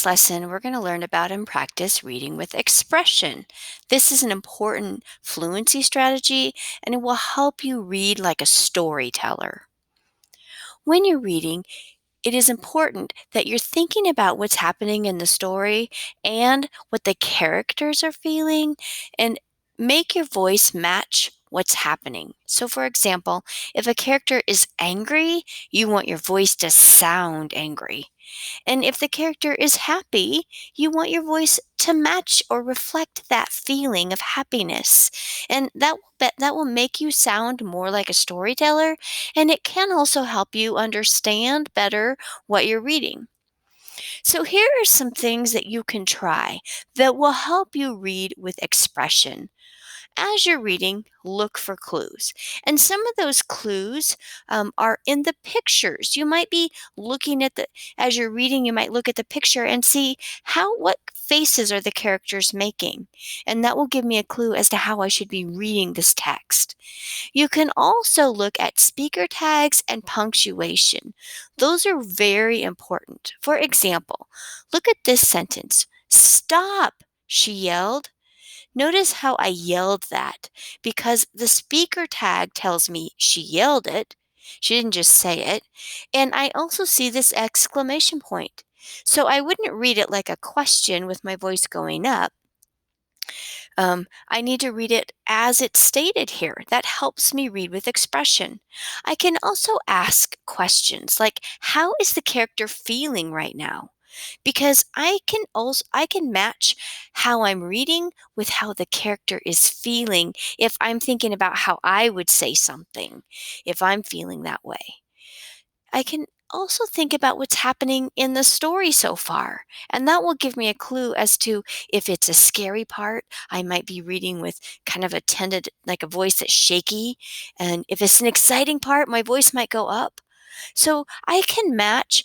this lesson, we're going to learn about and practice reading with expression. This is an important fluency strategy and it will help you read like a storyteller. When you're reading, it is important that you're thinking about what's happening in the story and what the characters are feeling and make your voice match what's happening. So, for example, if a character is angry, you want your voice to sound angry. And if the character is happy, you want your voice to match or reflect that feeling of happiness. And that will make you sound more like a storyteller, and it can also help you understand better what you're reading. So here are some things that you can try that will help you read with expression. As you're reading, look for clues. And some of those clues are in the pictures. You might be looking at as you're reading, you might look at the picture and see what faces are the characters making. And that will give me a clue as to how I should be reading this text. You can also look at speaker tags and punctuation. Those are very important. For example, look at this sentence. Stop, she yelled. Notice how I yelled that because the speaker tag tells me she yelled it. She didn't just say it. And I also see this exclamation point. So I wouldn't read it like a question with my voice going up. I need to read it as it's stated here. That helps me read with expression. I can also ask questions like, how is the character feeling right now? Because I can match how I'm reading with how the character is feeling if I'm thinking about how I would say something if I'm feeling that way. I can also think about what's happening in the story so far, and that will give me a clue as to if it's a scary part, I might be reading with kind of a tended, like a voice that's shaky, and if it's an exciting part, my voice might go up. So I can match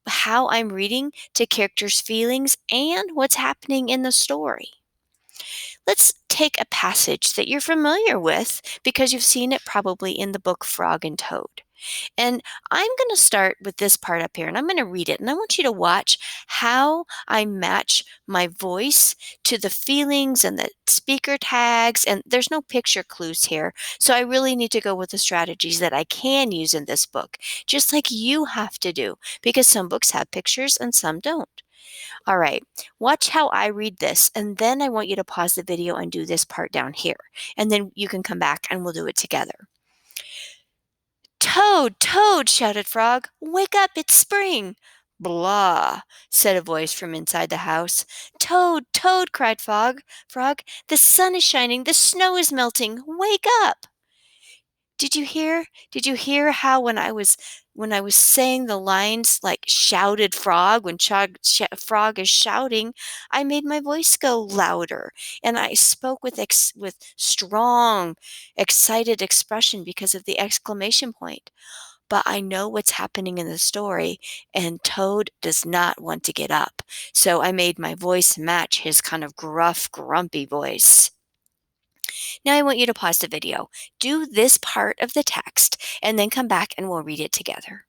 how I'm reading to characters' feelings and what's happening in the story. Let's take a passage that you're familiar with because you've seen it probably in the book Frog and Toad. And I'm going to start with this part up here and I'm going to read it. And I want you to watch how I match my voice to the feelings and the speaker tags. And there's no picture clues here. So I really need to go with the strategies that I can use in this book, just like you have to do, because some books have pictures and some don't. All right, watch how I read this. And then I want you to pause the video and do this part down here. And then you can come back and we'll do it together. Toad, Toad, shouted Frog. Wake up, it's spring. Blah, said a voice from inside the house. Toad, Toad, cried Frog, the sun is shining, the snow is melting. Wake up. Did you hear? Did you hear how when I was saying the lines like shouted frog when frog is shouting, I made my voice go louder and I spoke with strong, excited expression because of the exclamation point. But I know what's happening in the story, and Toad does not want to get up. So I made my voice match his kind of gruff, grumpy voice. Now I want you to pause the video. Do this part of the text and then come back and we'll read it together.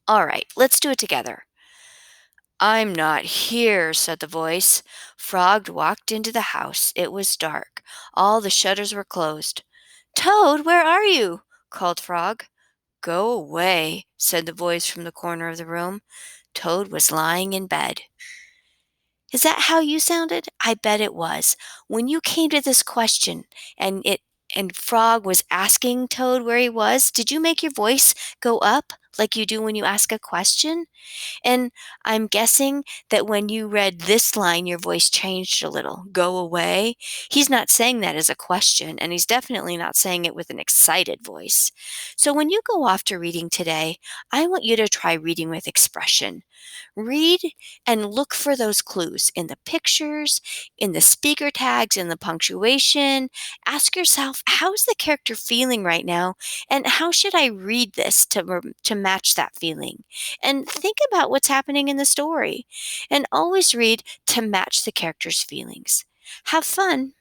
All right, let's do it together. I'm not here, said the voice. Frog walked into the house. It was dark. All the shutters were closed. Toad, where are you? Called Frog. Go away, said the voice from the corner of the room. Toad was lying in bed. Is that how you sounded? I bet it was. When you came to this question and Frog was asking Toad where he was, did you make your voice go up like you do when you ask a question? And I'm guessing that when you read this line, your voice changed a little. Go away. He's not saying that as a question, and he's definitely not saying it with an excited voice. So when you go off to reading today, I want you to try reading with expression. Read and look for those clues in the pictures, in the speaker tags, in the punctuation. Ask yourself, how's the character feeling right now? And how should I read this to match that feeling? And think about what's happening in the story. And always read to match the character's feelings. Have fun.